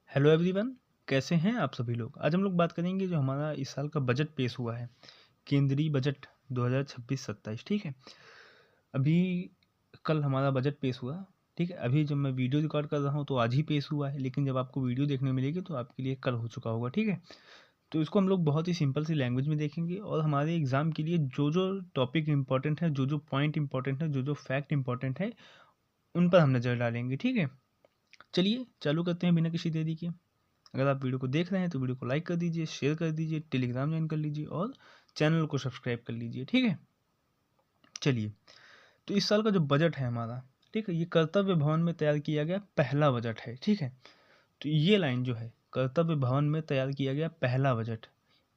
Hello everyone, कैसे हैं आप सभी लोग। आज हम लोग बात करेंगे जो हमारा इस साल का बजट पेश हुआ है, केंद्रीय बजट 2026-27। ठीक है, अभी कल हमारा बजट पेश हुआ। ठीक है, अभी जब मैं वीडियो रिकॉर्ड कर रहा हूँ तो आज ही पेश हुआ है, लेकिन जब आपको वीडियो देखने मिलेगी तो आपके लिए कल हो चुका होगा। ठीक है, तो इसको हम लोग बहुत ही सिंपल सी लैंग्वेज में देखेंगे और हमारे एग्ज़ाम के लिए जो जो टॉपिक इंपॉर्टेंट है, जो जो पॉइंट इंपॉर्टेंट है, जो जो फैक्ट इंपॉर्टेंट है, उन पर हम नज़र डालेंगे। ठीक है, चलिए चालू करते हैं बिना किसी देरी के। अगर आप वीडियो को देख रहे हैं तो वीडियो को लाइक कर दीजिए, शेयर कर दीजिए, टेलीग्राम ज्वाइन कर लीजिए और चैनल को सब्सक्राइब कर लीजिए। ठीक है, चलिए। तो इस साल का जो बजट है हमारा, ठीक है, ये कर्तव्य भवन में तैयार किया गया पहला बजट है। ठीक है, तो ये लाइन जो है, कर्तव्य भवन में तैयार किया गया पहला बजट,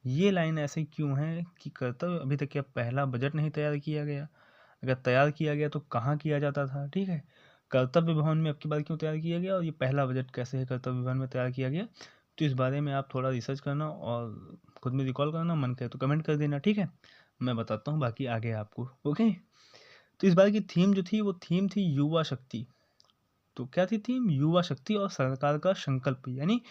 ये लाइन ऐसे क्यों है कि कर्तव्य अभी तक क्या पहला बजट नहीं तैयार किया गया? अगर तैयार किया गया तो कहाँ किया जाता था? ठीक है, कर्तव्य भवन में अब की बार क्यों तैयार किया गया और ये पहला बजट कैसे है कर्तव्य भवन में तैयार किया गया? तो इस बारे में आप थोड़ा रिसर्च करना और खुद में रिकॉल करना, मन करे तो कमेंट कर देना। ठीक है, मैं बताता हूँ बाकी आगे आपको। ओके, तो इस बार की थीम जो थी वो थीम थी युवा शक्ति। तो क्या थी थीम? युवा शक्ति और सरकार का संकल्प, यानी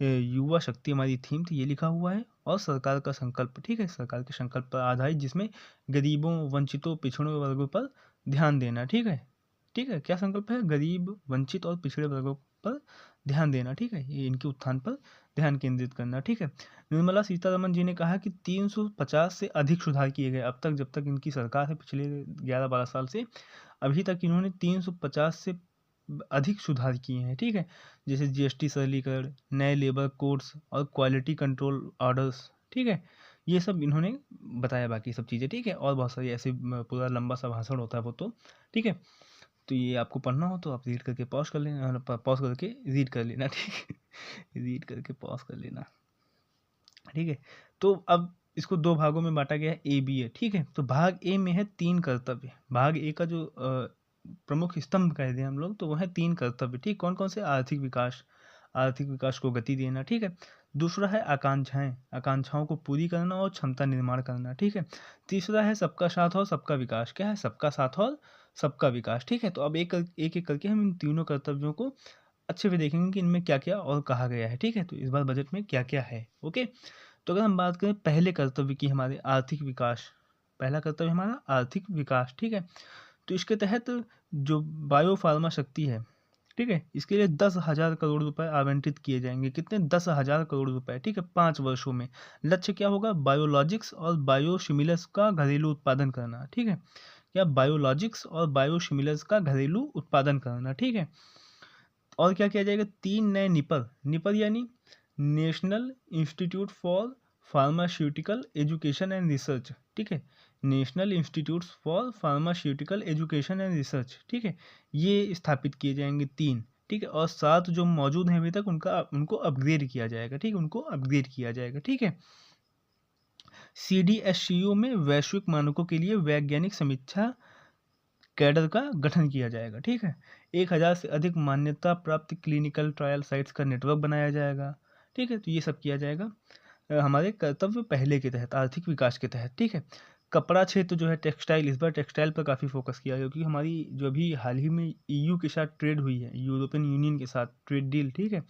युवा शक्ति हमारी थीम थी, ये लिखा हुआ है। और सरकार का संकल्प, ठीक है, सरकार के संकल्प पर आधारित, जिसमें गरीबों, वंचितों, पिछड़ों वर्गों पर ध्यान देना। ठीक है, ठीक है, क्या संकल्प है? गरीब, वंचित और पिछड़े वर्गों पर ध्यान देना। ठीक है, ये इनके उत्थान पर ध्यान केंद्रित करना। ठीक है, निर्मला सीतारमन जी ने कहा कि 350 से अधिक सुधार किए गए अब तक, जब तक इनकी सरकार है, पिछले 11-12 साल से अभी तक इन्होंने 350 से अधिक सुधार किए हैं। ठीक है, जैसे जीएसटी सरलीकरण, नए लेबर कोड्स और क्वालिटी कंट्रोल ऑर्डर्स। ठीक है, ये सब इन्होंने बताया, बाकी सब चीज़ें। ठीक है, और बहुत सारी ऐसे पूरा लंबा सा भाषण होता है वो तो। ठीक है, तो ये आपको पढ़ना हो तो आप रीड करके पॉज कर लेना, पॉज करके रीड कर लेना। ठीक है, रीड करके पॉज कर लेना। ठीक है, तो अब इसको दो भागों में बांटा गया है, ए बी ए। ठीक है, तो भाग ए में है 3 कर्तव्य। भाग ए का जो प्रमुख स्तंभ कह दें हम लोग, तो वह है 3 कर्तव्य। ठीक, कौन कौन से? आर्थिक विकास, आर्थिक विकास को गति देना। ठीक है, दूसरा है आकांक्षाएं, आकांक्षाओं को पूरी करना और क्षमता निर्माण करना। ठीक है, तीसरा है सबका साथ और सबका विकास। क्या है? सबका साथ और सबका विकास। ठीक है, तो अब एक एक करके हम इन तीनों कर्तव्यों को अच्छे से देखेंगे कि इनमें क्या क्या और कहा गया है। ठीक है, तो इस बार बजट में क्या क्या है। ओके, तो अगर हम बात करें पहले कर्तव्य की, हमारे आर्थिक विकास, पहला कर्तव्य हमारा आर्थिक विकास। ठीक है, तो इसके तहत जो बायो फार्मा शक्ति है, ठीक है, इसके लिए 10,000 करोड़ रुपए आवंटित किए जाएंगे। कितने? 10,000 करोड़ रुपए। ठीक है, 5 वर्षों में। लक्ष्य क्या होगा? बायोलॉजिक्स और बायोसिमिलर्स का घरेलू उत्पादन करना। ठीक है, क्या? बायोलॉजिक्स और बायोसिमिलर्स का घरेलू उत्पादन करना। ठीक है, और क्या किया जाएगा? 3 नए निपर, निपर यानी national institute for pharmaceutical education and research. ठीक है, national institute for pharmaceutical education and research. ठीक है, ये स्थापित किए जाएंगे 3। ठीक है, और 7 जो मौजूद हैं अभी तक, उनको अपग्रेड किया जाएगा। ठीक है, उनको अपग्रेड किया जाएगा। ठीक है, CDSCO में वैश्विक मानकों के लिए वैज्ञानिक समीक्षा कैडर का गठन किया जाएगा। ठीक है, 1000 से अधिक मान्यता प्राप्त क्लिनिकल ट्रायल साइट्स का नेटवर्क बनाया जाएगा। ठीक है, तो ये सब किया जाएगा हमारे कर्तव्य पहले के तहत, आर्थिक विकास के तहत। ठीक है, कपड़ा क्षेत्र जो है, टेक्सटाइल, इस बार टेक्सटाइल पर काफ़ी फोकस किया गया, क्योंकि हमारी जो अभी हाल ही में EU के साथ ट्रेड हुई है, यूरोपियन यूनियन के साथ ट्रेड डील। ठीक है,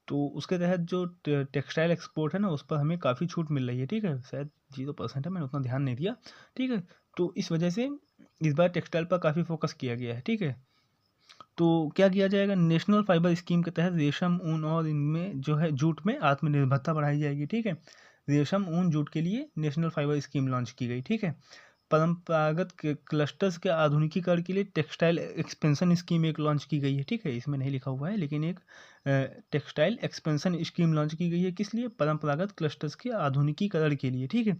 तो उसके तहत जो टेक्सटाइल एक्सपोर्ट है ना, उस पर हमें काफ़ी छूट मिल रही है। ठीक है, शायद 0% है, मैंने उतना ध्यान नहीं दिया। ठीक है, तो इस वजह से इस बार टेक्सटाइल पर काफ़ी फोकस किया गया है। ठीक है, तो क्या किया जाएगा? नेशनल फाइबर स्कीम के तहत रेशम, ऊन और इनमें जो है जूट में आत्मनिर्भरता बढ़ाई जाएगी। ठीक है, रेशम, ऊन, जूट के लिए नेशनल फाइबर स्कीम लॉन्च की गई। ठीक है, परंपरागत क्लस्टर्स के आधुनिकीकरण के लिए टेक्सटाइल एक्सपेंशन स्कीम एक लॉन्च की गई है। ठीक है, इसमें नहीं लिखा हुआ है, लेकिन एक टेक्सटाइल एक्सपेंशन स्कीम लॉन्च की गई है। किस लिए? परंपरागत क्लस्टर्स के आधुनिकीकरण के लिए। ठीक है,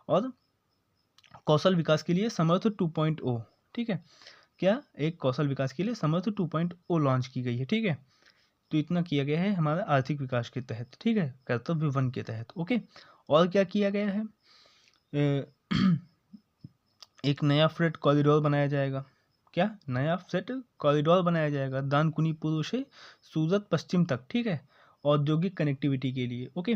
और कौशल विकास के लिए समर्थ 2.0। ठीक है, क्या? एक कौशल विकास के लिए समर्थ 2.0 लॉन्च की गई है। ठीक है, तो इतना किया गया है हमारा आर्थिक विकास के तहत। ठीक है, कर्तव्य 1 के तहत। ओके, और क्या किया गया है? एक नया फ्रेट कॉरिडोर बनाया जाएगा। क्या? नया फ्रेट कॉरिडोर बनाया जाएगा दानकुनी पूर्व से सूरत पश्चिम तक। ठीक है, औद्योगिक कनेक्टिविटी के लिए। ओके,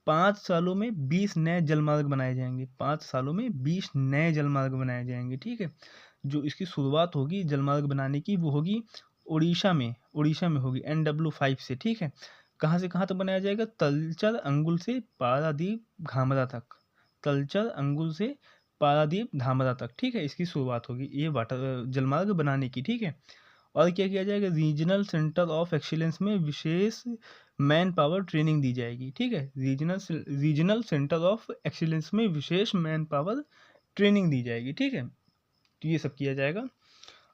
5 सालों में 20 नए जलमार्ग बनाए जाएंगे। 5 सालों में 20 नए जलमार्ग बनाए जाएंगे। ठीक है, जो इसकी शुरुआत होगी जलमार्ग बनाने की, वो होगी उड़ीसा में होगी NW5 से। ठीक है, कहाँ से कहाँ तक बनाया जाएगा? तलचर अंगुल से पारादीप धामरा तक, तलचर अंगुल से पारादीप धामरा तक, ठीक है, इसकी शुरुआत होगी ये वाटर जलमार्ग बनाने की, ठीक है। और क्या किया जाएगा? रीजनल सेंटर ऑफ एक्सीलेंस में विशेष मैन पावर ट्रेनिंग दी जाएगी, ठीक है। रीजनल सेंटर ऑफ एक्सीलेंस में विशेष मैन पावर ट्रेनिंग दी जाएगी, ठीक है। तो ये सब किया जाएगा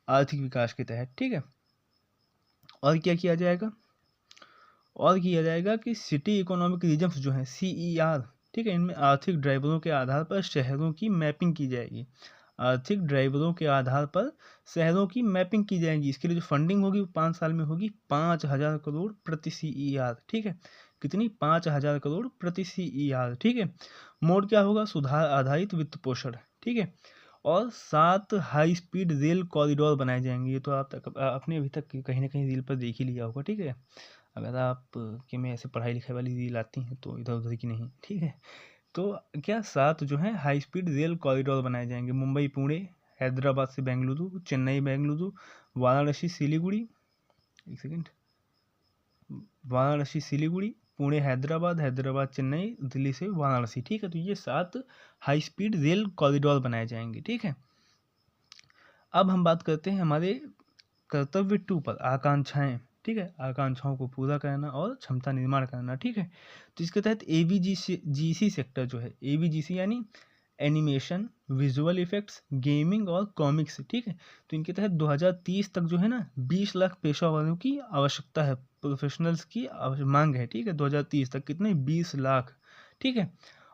आर्थिक विकास के तहत, ठीक है। और क्या किया जाएगा? और किया जाएगा कि सिटी इकोनॉमिक रीजन्स जो हैं CER, ठीक है, इनमें आर्थिक ड्राइवरों के आधार पर शहरों की मैपिंग की जाएगी। आर्थिक ड्राइवरों के आधार पर शहरों की मैपिंग की जाएगी। इसके लिए जो फंडिंग होगी वो 5 साल में होगी 5,000 करोड़ प्रति CER, ठीक है। कितनी? 5,000 करोड़ प्रति CER, ठीक है। मोड क्या होगा? सुधार आधारित वित्त पोषण, ठीक है। और 7 हाई स्पीड रेल कॉरिडोर बनाए जाएंगे। ये तो आपने अभी तक कहीं ना कहीं रील पर देख ही लिया होगा, ठीक है। अगर आप के में ऐसे पढ़ाई लिखाई वाली रील आती हैं तो इधर उधर की नहीं, ठीक है। तो क्या 7 जो है हाई स्पीड रेल कॉरिडोर बनाए जाएंगे। मुंबई पुणे, हैदराबाद से बेंगलुरु, चेन्नई बेंगलुरु, वाराणसी सिलीगुड़ी, एक सेकेंड, वाराणसी सिलीगुड़ी, पुणे हैदराबाद, हैदराबाद चेन्नई, दिल्ली से वाराणसी, ठीक है। तो ये 7 हाई स्पीड रेल कॉरिडोर बनाए जाएंगे, ठीक है। अब हम बात करते हैं हमारे कर्तव्य 2 पर, आकांक्षाएं, ठीक है। आकांक्षाओं को पूरा करना और क्षमता निर्माण करना, ठीक है। तो इसके तहत AVGC सेक्टर जो है, AVGC यानी एनिमेशन, विजुअल इफेक्ट्स, गेमिंग और कॉमिक्स, ठीक है। तो इनके तहत 2030 तक जो है ना 20 लाख पेशेवरों की आवश्यकता है, प्रोफेशनल्स की मांग है, ठीक है। 2030 तक कितने? 20 लाख, ठीक है।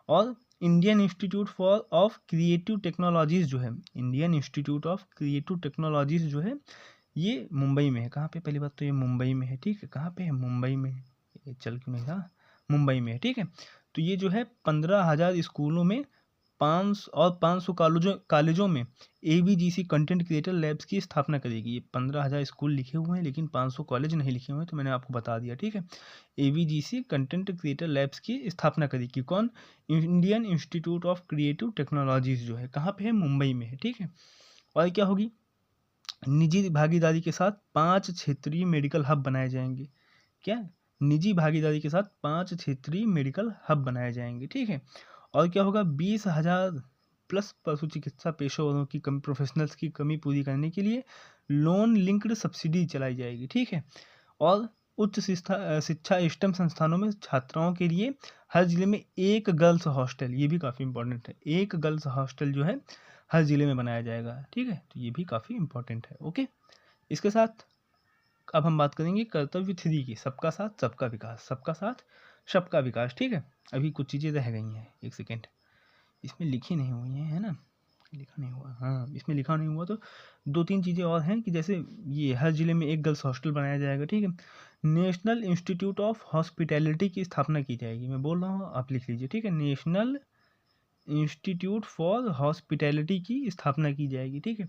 और Indian institute for of creative technologies जो है, Indian institute of creative technologies जो है, ये मुंबई में है। कहाँ पे? पहली बात तो ये मुंबई में है, ठीक है। कहाँ पे है? मुंबई में। ये चल क्यों नहीं रहा? मुंबई में है, ठीक है। तो ये जो है 15,000 स्कूलों में 500 कॉलेजों में AVGC कंटेंट क्रिएटर लैब्स की स्थापना करेगी। ये 15,000 स्कूल लिखे हुए हैं लेकिन 500 कॉलेज नहीं लिखे हुए हैं, तो मैंने आपको बता दिया, ठीक है। AVGC कंटेंट क्रिएटर लैब्स की स्थापना करेगी कौन? Indian institute of creative technologies जो है, कहाँ पे है? मुंबई में है, ठीक है। और क्या होगी? निजी भागीदारी के साथ 5 क्षेत्रीय मेडिकल हब बनाए जाएंगे। क्या? निजी भागीदारी के साथ 5 क्षेत्रीय मेडिकल हब बनाए जाएंगे, ठीक है। और क्या होगा? 20,000 प्लस पशु चिकित्सा पेशेवरों की कमी, प्रोफेशनल्स की कमी पूरी करने के लिए लोन लिंक्ड सब्सिडी चलाई जाएगी, ठीक है। और उच्च शिक्षा स्टेम संस्थानों में छात्राओं के लिए हर जिले में एक गर्ल्स हॉस्टल, ये भी काफ़ी इंपॉर्टेंट है, एक गर्ल्स हॉस्टल जो है हर जिले में बनाया जाएगा, ठीक है। तो ये भी काफ़ी इंपॉर्टेंट है, ओके। इसके साथ अब हम बात करेंगे कर्तव्य 3 की, सबका साथ सबका विकास, सबका साथ सबका विकास, ठीक है। अभी कुछ चीज़ें रह गई हैं, एक सेकेंड, इसमें लिखी नहीं हुई हैं, है ना, लिखा नहीं हुआ, हाँ इसमें लिखा नहीं हुआ। तो 2-3 चीज़ें और हैं कि जैसे ये हर जिले में एक गर्ल्स हॉस्टल बनाया जाएगा, ठीक है। नेशनल इंस्टीट्यूट ऑफ हॉस्पिटैलिटी की स्थापना की जाएगी। मैं बोल रहा हूँ, आप लिख लीजिए, ठीक है। नेशनल इंस्टीट्यूट फॉर हॉस्पिटैलिटी की स्थापना की जाएगी, ठीक है।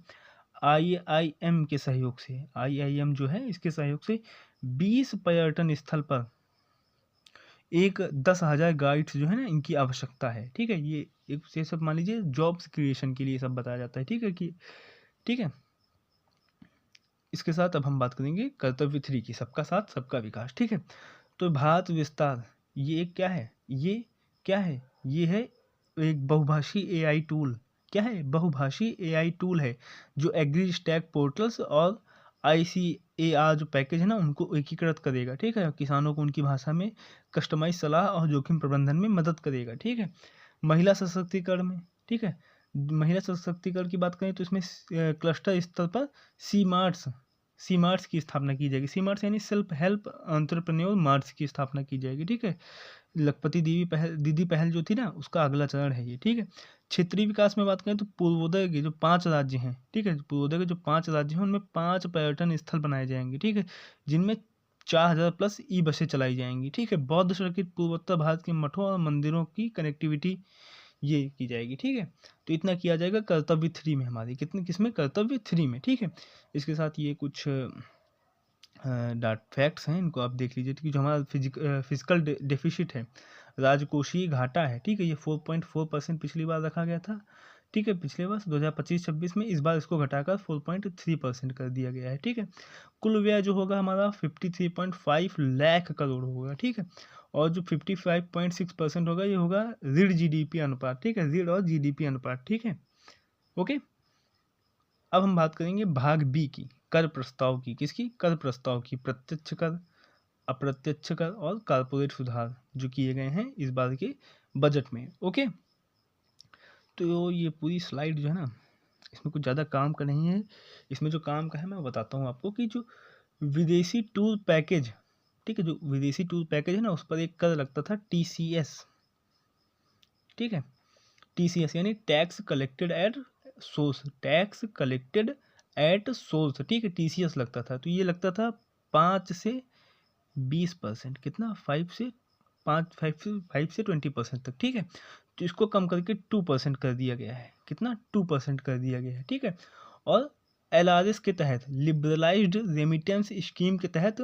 IIM के सहयोग से, IIM जो है इसके सहयोग से 20 पर्यटन स्थल पर एक 10,000 गाइड्स जो है ना, इनकी आवश्यकता है, ठीक है। ये एक से सब मान लीजिए जॉब्स क्रिएशन के लिए सब बताया जाता है, ठीक है कि, ठीक है। इसके साथ अब हम बात करेंगे कर्तव्य 3 की, सबका साथ सबका विकास, ठीक है। तो भारत विस्तार, ये क्या है? ये क्या है? ये है एक बहुभाषी AI टूल। क्या है? बहुभाषी AI टूल है जो एग्री स्टैक पोर्टल्स और ICAR जो पैकेज है ना उनको एकीकृत करेगा, ठीक है। किसानों को उनकी भाषा में कस्टमाइज सलाह और जोखिम प्रबंधन में मदद करेगा, ठीक है। महिला सशक्तिकरण में, ठीक है, महिला सशक्तिकरण की बात करें तो इसमें क्लस्टर स्तर पर सी मार्ट्स की स्थापना की जाएगी। सी मार्ट्स यानी सेल्फ हेल्प एंटरप्रेन्योर मार्ट्स की स्थापना की जाएगी, ठीक है। लखपति दीदी पहल जो थी ना उसका अगला चरण है ये, ठीक है। क्षेत्रीय विकास में बात करें तो पूर्वोदय के जो 5 राज्य हैं, ठीक है, पूर्वोदय के जो 5 राज्य हैं उनमें 5 पर्यटन स्थल बनाए जाएंगे, ठीक है, जिनमें 4,000 प्लस बसें चलाई जाएंगी, ठीक है। बौद्ध सर्किट पूर्वोत्तर भारत के मठों और मंदिरों की कनेक्टिविटी ये की जाएगी, ठीक है। तो इतना किया जाएगा कर्तव्य 3 में हमारी, किसमें? कर्तव्य 3 में, ठीक है। इसके साथ ये कुछ फैक्ट्स हैं, इनको आप देख लीजिए कि जो हमारा फिजिकल डेफिसिट है, राजकोषीय घाटा है, ठीक है, ये 4.4% पिछली बार रखा गया था, ठीक है, पिछले वर्ष 2025-26 में, इस बार इसको घटाकर 4.3% कर दिया गया है। ठीक है, कुल व्यय जो होगा हमारा 53.5 लाख करोड़ होगा। ठीक है, और जो 55.6% होगा ये होगा ऋण जीडीपी अनुपात। ठीक है, ऋण और जीडीपी अनुपात। ठीक है, ओके। अब हम बात करेंगे भाग बी की, कर प्रस्ताव की। किसकी? कर प्रस्ताव की। प्रत्यक्ष कर, अप्रत्यक्ष कर और कारपोरेट सुधार जो किए गए हैं इस बार के बजट में। ओके, तो ये पूरी स्लाइड जो है ना, इसमें कुछ ज़्यादा काम का नहीं है। इसमें जो काम का है मैं बताता हूँ आपको कि जो विदेशी टूर पैकेज, ठीक है, जो विदेशी टूर पैकेज है ना, उस पर एक कर लगता था TCS। ठीक है, TCS यानी tax collected at source, tax collected at source. ठीक है, TCS लगता था। तो ये लगता था 5 से 20%, कितना? 5 से 20% तक। ठीक है, तो इसको कम करके 2% कर दिया गया है। कितना? 2% कर दिया गया है। ठीक है, और LRS के तहत, लिबरलाइज्ड रेमिटेंस स्कीम के तहत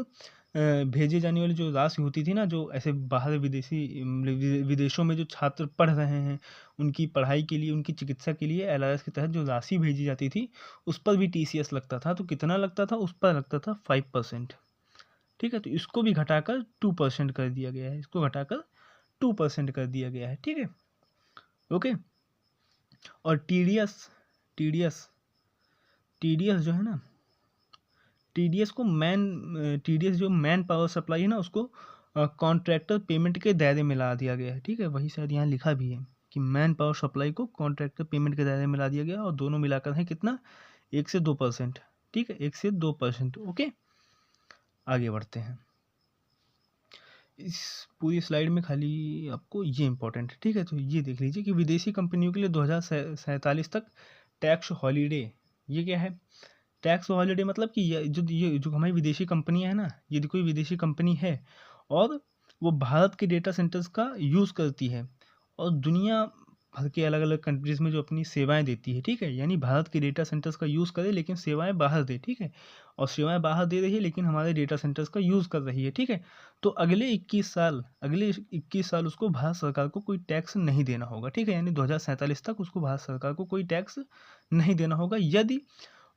भेजे जाने वाली जो राशि होती थी ना, जो ऐसे बाहर विदेशों में जो छात्र पढ़ रहे हैं उनकी पढ़ाई के लिए, उनकी चिकित्सा के लिए LRS के तहत जो राशि भेजी जाती थी उस पर भी TCS लगता था। तो कितना लगता था? उस पर लगता था 5%। ठीक है, तो इसको भी घटाकर 2% कर दिया गया है। इसको घटाकर 2% कर दिया गया है। ठीक है, ओके। और TDS जो है ना, TDS जो मैन पावर सप्लाई है ना, उसको कॉन्ट्रैक्टर पेमेंट के दायरे में ला दिया गया है। ठीक है, वही शायद यहाँ लिखा भी है कि मैन पावर सप्लाई को कॉन्ट्रैक्टर पेमेंट के दायरे में ला दिया गया, और दोनों मिलाकर है कितना? 1 से 2%। ठीक है, 1 से 2%। ओके, आगे बढ़ते हैं। इस पूरी स्लाइड में खाली आपको ये इंपॉर्टेंट है। ठीक है, तो ये देख लीजिए कि विदेशी कंपनियों के लिए 2047 तक टैक्स हॉलीडे। ये क्या है? टैक्स हॉलीडे मतलब कि ये जो हमारी विदेशी कंपनियां हैं ना, यदि कोई विदेशी कंपनी है और वो भारत के डेटा सेंटर्स का यूज़ करती है और दुनिया भर के अलग अलग कंट्रीज़ में जो अपनी सेवाएं देती है, ठीक है, यानी भारत के डेटा सेंटर्स का यूज़ करे लेकिन सेवाएं बाहर दे। ठीक है, और सेवाएं बाहर दे रही है लेकिन हमारे डेटा सेंटर्स का यूज़ कर रही है। ठीक है, तो अगले 21 साल उसको भारत सरकार को कोई टैक्स नहीं देना होगा। ठीक है, यानी 2047 तक उसको भारत सरकार को कोई टैक्स नहीं देना होगा, यदि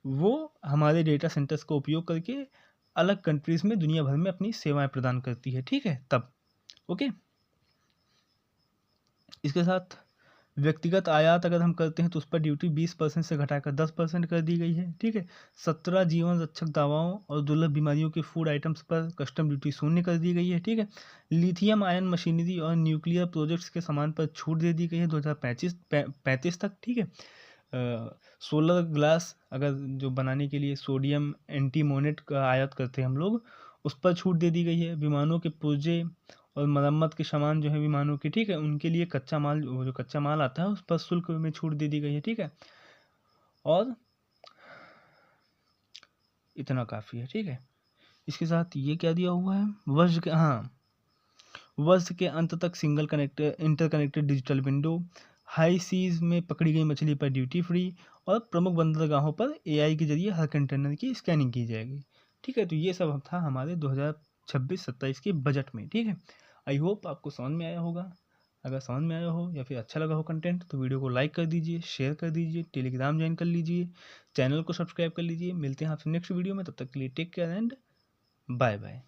वो हमारे डेटा सेंटर्स का उपयोग करके अलग कंट्रीज़ में दुनिया भर में अपनी सेवाएं प्रदान करती है। ठीक है, तब। ओके, इसके साथ व्यक्तिगत आयात अगर हम करते हैं तो उस पर ड्यूटी 20% से घटाकर 10% कर दी गई है। ठीक है, 17 जीवन रक्षक दवाओं और दुर्लभ बीमारियों के फूड आइटम्स पर कस्टम ड्यूटी शून्य कर दी गई है। ठीक है, लिथियम आयन मशीनरी और न्यूक्लियर प्रोजेक्ट्स के सामान पर छूट दे दी गई है 2035 तक। ठीक है, सोलर ग्लास अगर जो बनाने के लिए सोडियम एंटीमोनेट का आयात करते हैं हम लोग, उस पर छूट दे दी गई है। विमानों के पुर्जे और मरम्मत के सामान जो है विमानों के, ठीक है, उनके लिए कच्चा माल, वो जो कच्चा माल आता है उस पर शुल्क में छूट दे दी गई है। ठीक है, और इतना काफ़ी है। ठीक है, इसके साथ ये क्या दिया हुआ है? वर्ष के अंत तक single interconnected digital window, high seas में पकड़ी गई मछली पर ड्यूटी फ्री, और प्रमुख बंदरगाहों पर AI के जरिए हर कंटेनर की स्कैनिंग की जाएगी। ठीक है, तो ये सब था हमारे 2026-27 के बजट में। ठीक है, आई होप आपको समझ में आया होगा। अगर समझ में आया हो या फिर अच्छा लगा हो कंटेंट, तो वीडियो को लाइक कर दीजिए, शेयर कर दीजिए, टेलीग्राम ज्वाइन कर लीजिए, चैनल को सब्सक्राइब कर लीजिए। मिलते हैं आपसे नेक्स्ट वीडियो में, तब तक के लिए take care and bye bye.